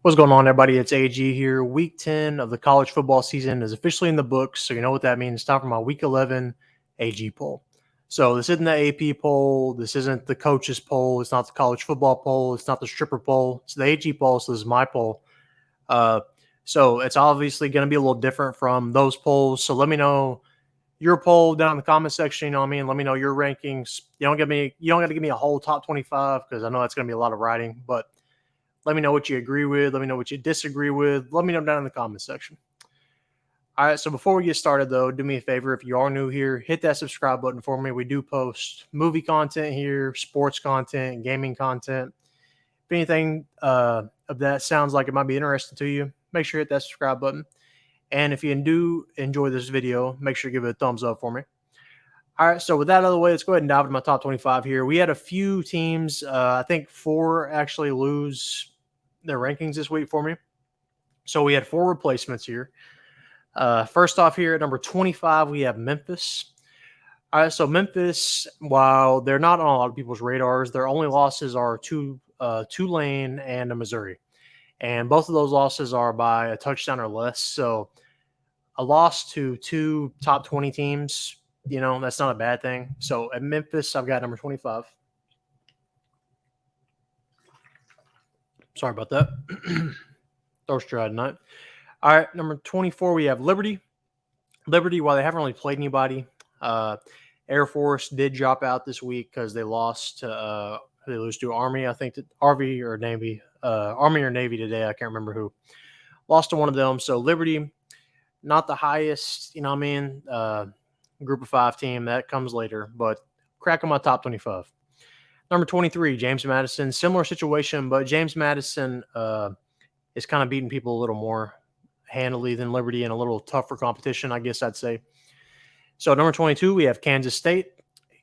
What's going on, everybody? It's AG here. Week 10 of the college football season is officially in the books, so you know what that means. It's time for my Week 11 AG poll. So this isn't the AP poll. This isn't the coaches poll. It's not the college football poll. It's not the stripper poll. It's the AG poll, so this is my poll. So it's obviously going to be a little different from those polls. So let me know your poll down in the comment section. You know what I mean? Let me know your rankings. You don't got to give me a whole top 25 because I know that's going to be a lot of writing, but let me know what you agree with. Let me know what you disagree with. Let me know down in the comment section. All right, so before we get started, though, do me a favor. If you are new here, hit that subscribe button for me. We do post movie content here, sports content, gaming content. If anything of that sounds like it might be interesting to you, make sure you hit that subscribe button. And if you do enjoy this video, make sure you give it a thumbs up for me. All right, so with that out of the way, let's go ahead and dive into my top 25 here. We had a few teams, I think 4 actually lose their rankings this week for me. So we had 4 replacements here. First off here at number 25, we have Memphis. All right, so Memphis, while they're not on a lot of people's radars, their only losses are to Tulane and Missouri. And both of those losses are by a touchdown or less. So a loss to 2 top 20 teams, you know, that's not a bad thing. So at Memphis, I've got number 25. Sorry about that. Throat's dry tonight. All right, number 24, we have Liberty. Liberty, while they haven't really played anybody, Air Force did drop out this week because they lost to they lose to Army. I think Army or Navy today. I can't remember who. Lost to one of them. So Liberty, not the highest, you know what I mean, group of 5 team. That comes later, but cracking my top 25. Number 23, James Madison. Similar situation, but James Madison is kind of beating people a little more handily than Liberty and a little tougher competition, I guess I'd say. So number 22, we have Kansas State.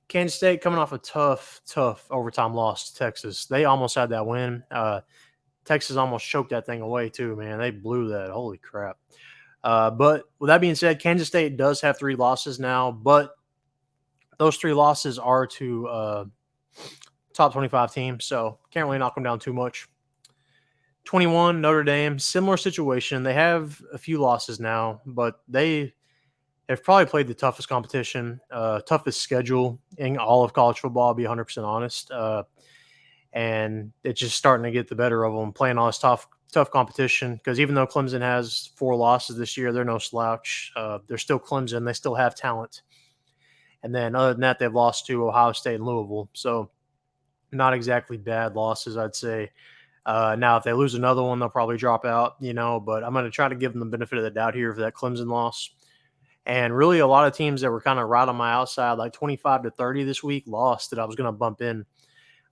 Kansas State coming off a tough overtime loss to Texas. They almost had that win. Texas almost choked that thing away too, man. They blew that. Holy crap. But with that being said, Kansas State does have 3 losses now, but those 3 losses are to top 25 teams, so can't really knock them down too much. 21, Notre Dame, similar situation. They have a few losses now, but they've probably played the toughest competition, toughest schedule in all of college football, I'll be 100% honest. And it's just starting to get the better of them, playing all this tough competition, because even though Clemson has 4 losses this year, they're no slouch. They're still Clemson. They still have talent. And then other than that, they've lost to Ohio State and Louisville. So not exactly bad losses, I'd say. Now, if they lose another one, they'll probably drop out, you know, but I'm going to try to give them the benefit of the doubt here for that Clemson loss. And really a lot of teams that were kind of right on my outside, like 25 to 30 this week, lost that I was going to bump in.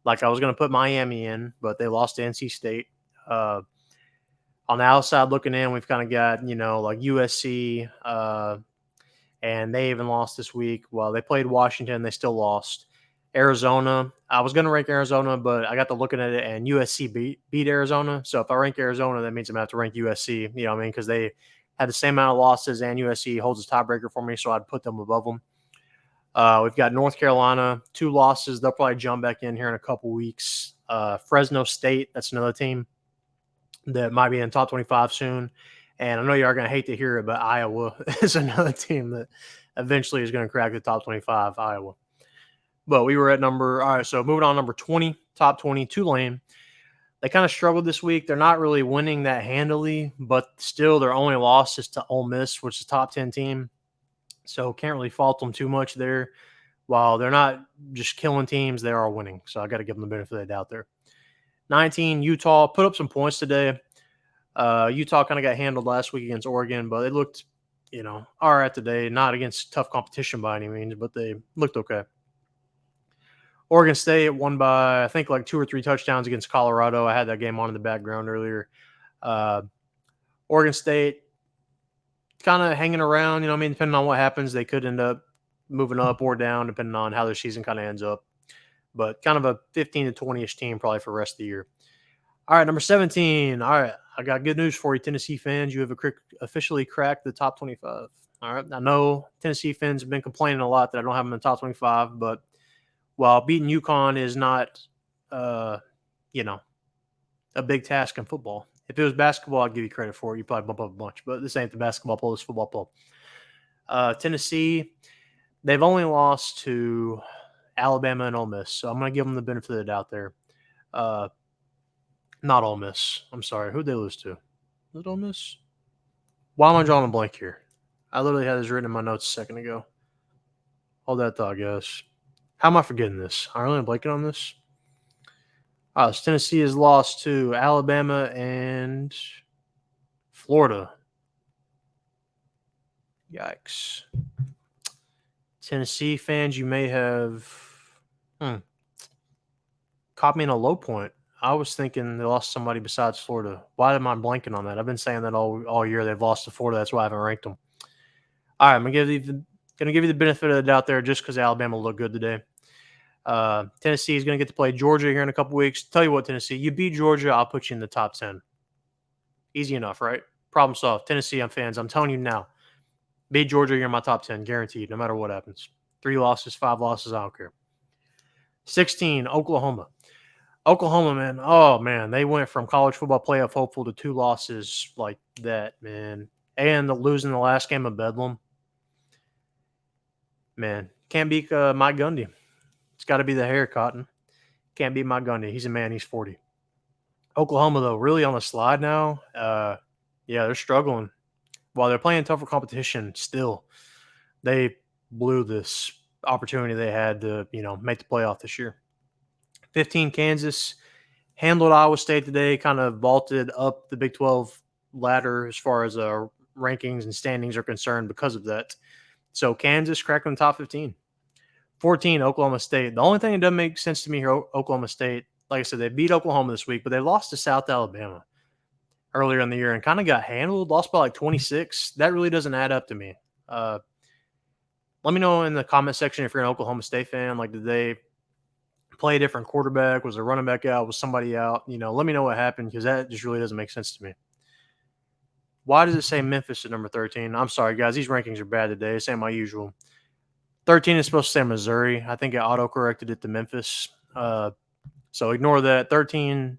Like I was going to put Miami in, but they lost to NC State. On the outside looking in, we've kind of got, you know, like USC, and they even lost this week. Well, they played Washington. They still lost. Arizona, I was going to rank Arizona, but I got to looking at it, and USC beat Arizona. So if I rank Arizona, that means I'm going to have to rank USC, you know what I mean, because they had the same amount of losses, and USC holds a tiebreaker for me, so I'd put them above them. We've got North Carolina, 2 losses. They'll probably jump back in here in a couple weeks. Fresno State, that's another team that might be in top 25 soon. And I know you are going to hate to hear it, but Iowa is another team that eventually is going to crack the top 25, Iowa. But we were at all right, so moving on, number 20, top 20, Tulane. They kind of struggled this week. They're not really winning that handily, but still their only loss is to Ole Miss, which is a top 10 team. So can't really fault them too much there. While they're not just killing teams, they are winning. So I got to give them the benefit of the doubt there. 19, Utah put up some points today. Utah kind of got handled last week against Oregon, but they looked, you know, all right today. Not against tough competition by any means, but they looked okay. Oregon State won by, I think, like 2 or 3 touchdowns against Colorado. I had that game on in the background earlier. Oregon State kind of hanging around, you know what I mean? Depending on what happens, they could end up moving up or down, depending on how their season kind of ends up. But kind of a 15 to 20-ish team probably for the rest of the year. All right, number 17. All right, I got good news for you, Tennessee fans. You have officially cracked the top 25. All right, I know Tennessee fans have been complaining a lot that I don't have them in the top 25, but while beating UConn is not, you know, a big task in football, If it was basketball, I'd give you credit for it. You'd probably bump up a bunch. But this ain't the basketball poll. It's football poll. Tennessee, they've only lost to Alabama and Ole Miss. So I'm going to give them the benefit of the doubt there. Not Ole Miss. I'm sorry. Who'd they lose to? Was it Ole Miss? Why am I drawing a blank here? I literally had this written in my notes a second ago. Hold that thought, guys. How am I forgetting this? I'm really blanking on this. So Tennessee has lost to Alabama and Florida. Yikes. Tennessee fans, you may have caught me in a low point. I was thinking they lost somebody besides Florida. Why am I blanking on that? I've been saying that all year. They've lost to Florida. That's why I haven't ranked them. All right, I'm going to give you the benefit of the doubt there just because Alabama looked good today. Tennessee is going to get to play Georgia here in a couple weeks. Tell you what, Tennessee, you beat Georgia, I'll put you in the top 10. Easy enough, right? Problem solved. Tennessee, fans, I'm telling you now. Beat Georgia, you're in my top 10, guaranteed, no matter what happens. 3 losses, 5 losses, I don't care. 16, Oklahoma. Oklahoma, man, oh, man, they went from college football playoff hopeful to 2 losses like that, man. And losing the last game of Bedlam. Man, can't beat Mike Gundy. It's got to be the hair, Cotton. Can't beat Mike Gundy. He's a man. He's 40. Oklahoma, though, really on the slide now. Yeah, they're struggling. While they're playing tougher competition still, they blew this opportunity they had to, make the playoff this year. 15, Kansas handled Iowa State today, kind of vaulted up the Big 12 ladder as far as rankings and standings are concerned because of that. So Kansas cracking the top 15. 14, Oklahoma State. The only thing that doesn't make sense to me here, Oklahoma State, like I said, they beat Oklahoma this week, but they lost to South Alabama earlier in the year and kind of got handled, lost by like 26. That really doesn't add up to me. Let me know in the comment section if you're an Oklahoma State fan. Like, did they play a different quarterback? Was a running back out? Was somebody out? Let me know what happened because that just really doesn't make sense to me. Why does it say Memphis at number 13? I'm sorry, guys. These rankings are bad today. It's ain't my usual. 13 is supposed to say Missouri. I think it auto-corrected it to Memphis. So ignore that. 13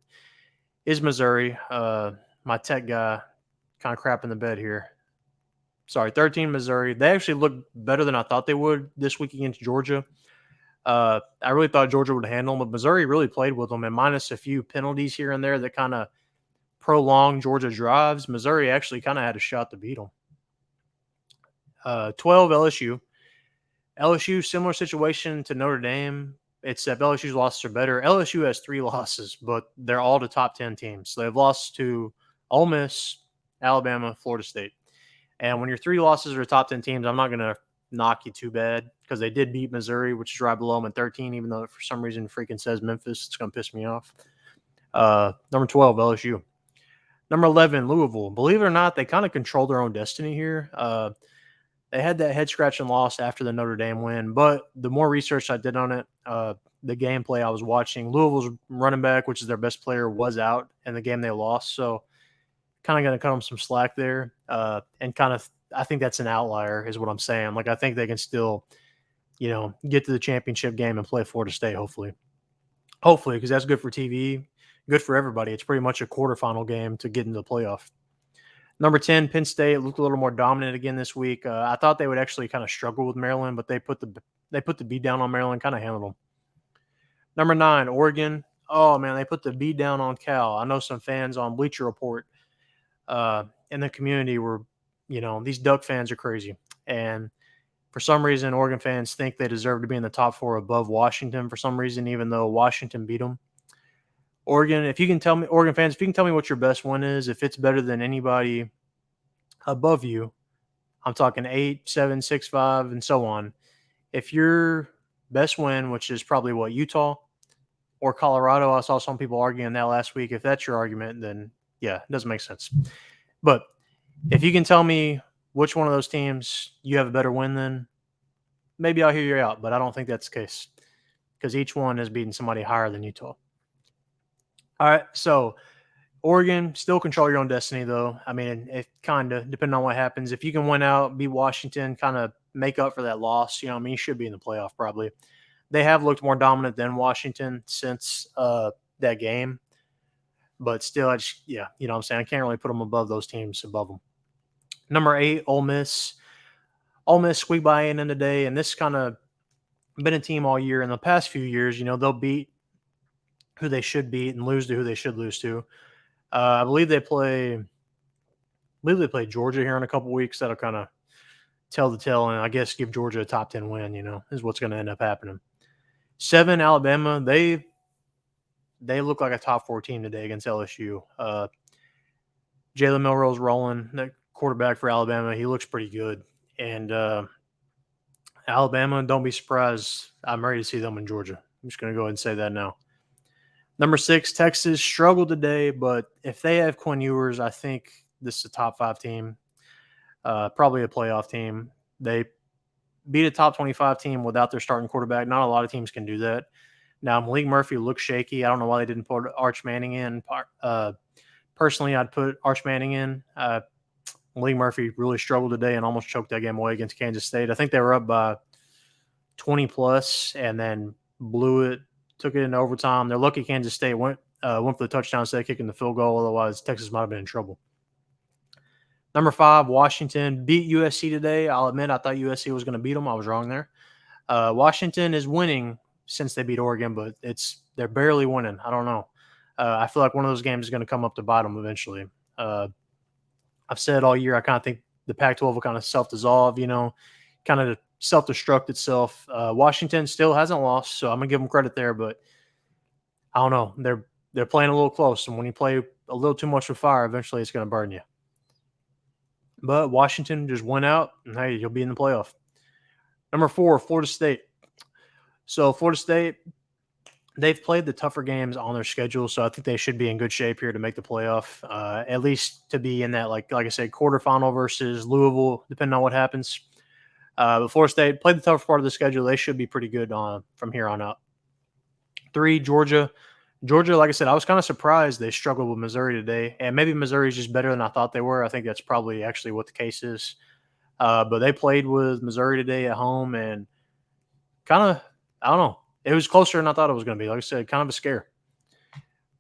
is Missouri. My tech guy kind of crap in the bed here. Sorry, 13 Missouri. They actually looked better than I thought they would this week against Georgia. I really thought Georgia would handle them, but Missouri really played with them, and minus a few penalties here and there that kind of prolonged Georgia drives, Missouri actually kind of had a shot to beat them. 12, LSU. LSU, similar situation to Notre Dame, except LSU's losses are better. LSU has 3 losses, but they're all to top 10 teams. So they've lost to Ole Miss, Alabama, Florida State. And when your 3 losses are top 10 teams, I'm not going to knock you too bad because they did beat Missouri, which is right below them at 13, even though for some reason freaking says Memphis. It's going to piss me off. Number 12, LSU. Number 11, Louisville. Believe it or not, they kind of control their own destiny here. They had that head-scratching loss after the Notre Dame win, but the more research I did on it, the gameplay I was watching, Louisville's running back, which is their best player, was out in the game they lost. So kind of going to cut them some slack there. And kind of, I think that's an outlier is what I'm saying. Like, I think they can still, get to the championship game and play Florida State, hopefully. Hopefully, because that's good for TV, good for everybody. It's pretty much a quarterfinal game to get into the playoff. Number 10, Penn State looked a little more dominant again this week. I thought they would actually kind of struggle with Maryland, but they put the beat down on Maryland, kind of handled them. Number 9, Oregon. Oh, man, they put the beat down on Cal. I know some fans on Bleacher Report in the community were, these Duck fans are crazy. And for some reason, Oregon fans think they deserve to be in the top 4 above Washington for some reason, even though Washington beat them. Oregon, Oregon fans, if you can tell me what your best win is, if it's better than anybody above you, I'm talking 8, 7, 6, 5, and so on. If your best win, which is probably Utah or Colorado, I saw some people arguing that last week. If that's your argument, then yeah, it doesn't make sense. But if you can tell me which one of those teams you have a better win than, maybe I'll hear you out, but I don't think that's the case because each one has beaten somebody higher than Utah. All right, so Oregon, still control your own destiny, though. I mean, it kind of, depending on what happens. If you can win out, beat Washington, kind of make up for that loss, you should be in the playoff probably. They have looked more dominant than Washington since that game. But still, you know what I'm saying? I can't really put them above those teams above them. Number 8, Ole Miss. Ole Miss squeaked by in today, and this kind of been a team all year. In the past few years, they'll beat who they should beat and lose to who they should lose to. I believe they play Georgia here in a couple weeks. That'll kind of tell the tale, and I guess give Georgia a top 10 win, is what's going to end up happening. 7, Alabama. They look like a top 4 team today against LSU. Jalen Milroe's rolling, the quarterback for Alabama. He looks pretty good. And Alabama, don't be surprised. I'm ready to see them in Georgia. I'm just going to go ahead and say that now. Number 6, Texas struggled today, but if they have Quinn Ewers, I think this is a top 5 team, probably a playoff team. They beat a top 25 team without their starting quarterback. Not a lot of teams can do that. Now, Malik Murphy looks shaky. I don't know why they didn't put Arch Manning in. Personally, I'd put Arch Manning in. Malik Murphy really struggled today and almost choked that game away against Kansas State. I think they were up by 20-plus and then blew it, took it into overtime. They're lucky Kansas State went for the touchdown instead of kicking the field goal. Otherwise, Texas might have been in trouble. Number 5, Washington beat USC today. I'll admit I thought USC was going to beat them. I was wrong there. Washington is winning since they beat Oregon, but they're barely winning. I don't know. I feel like one of those games is going to come up to bite them eventually. I've said all year I kind of think the Pac-12 will kind of self-dissolve, kind of self-destruct itself. Washington still hasn't lost, so I'm going to give them credit there, but I don't know. They're playing a little close, and when you play a little too much with fire, eventually it's going to burn you. But Washington just went out, and hey, you'll be in the playoff. Number 4, Florida State. So Florida State, they've played the tougher games on their schedule, so I think they should be in good shape here to make the playoff, at least to be in that, like I said, quarterfinal versus Louisville, depending on what happens. But Florida State played the tougher part of the schedule. They should be pretty good from here on out. 3, Georgia. Georgia, like I said, I was kind of surprised they struggled with Missouri today, and maybe Missouri is just better than I thought they were. I think that's probably actually what the case is. But they played with Missouri today at home, and kind of, I don't know, it was closer than I thought it was going to be. Like I said, kind of a scare.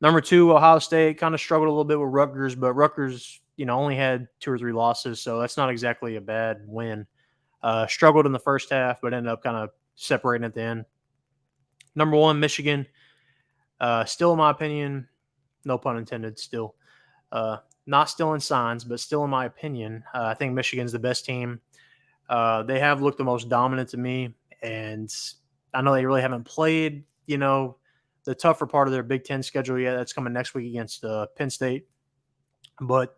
Number 2, Ohio State kind of struggled a little bit with Rutgers, but Rutgers, only had 2 or 3 losses, so that's not exactly a bad win. Struggled in the first half, but ended up kind of separating at the end. Number 1, Michigan. Still, in my opinion, no pun intended, still. Not still in signs, but still in my opinion, I think Michigan's the best team. They have looked the most dominant to me, and I know they really haven't played, the tougher part of their Big Ten schedule yet. That's coming next week against Penn State. But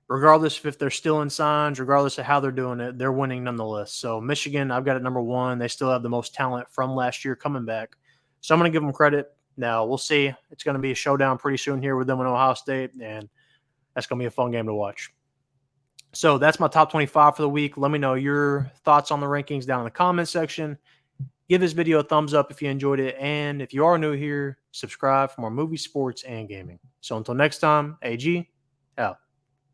regardless if they're still in signs, regardless of how they're doing it, they're winning nonetheless. So Michigan, I've got it number 1. They still have the most talent from last year coming back. So I'm going to give them credit. Now, we'll see. It's going to be a showdown pretty soon here with them and Ohio State, and that's going to be a fun game to watch. So that's my top 25 for the week. Let me know your thoughts on the rankings down in the comment section. Give this video a thumbs up if you enjoyed it, and if you are new here, subscribe for more movies, sports, and gaming. So until next time, AG, out.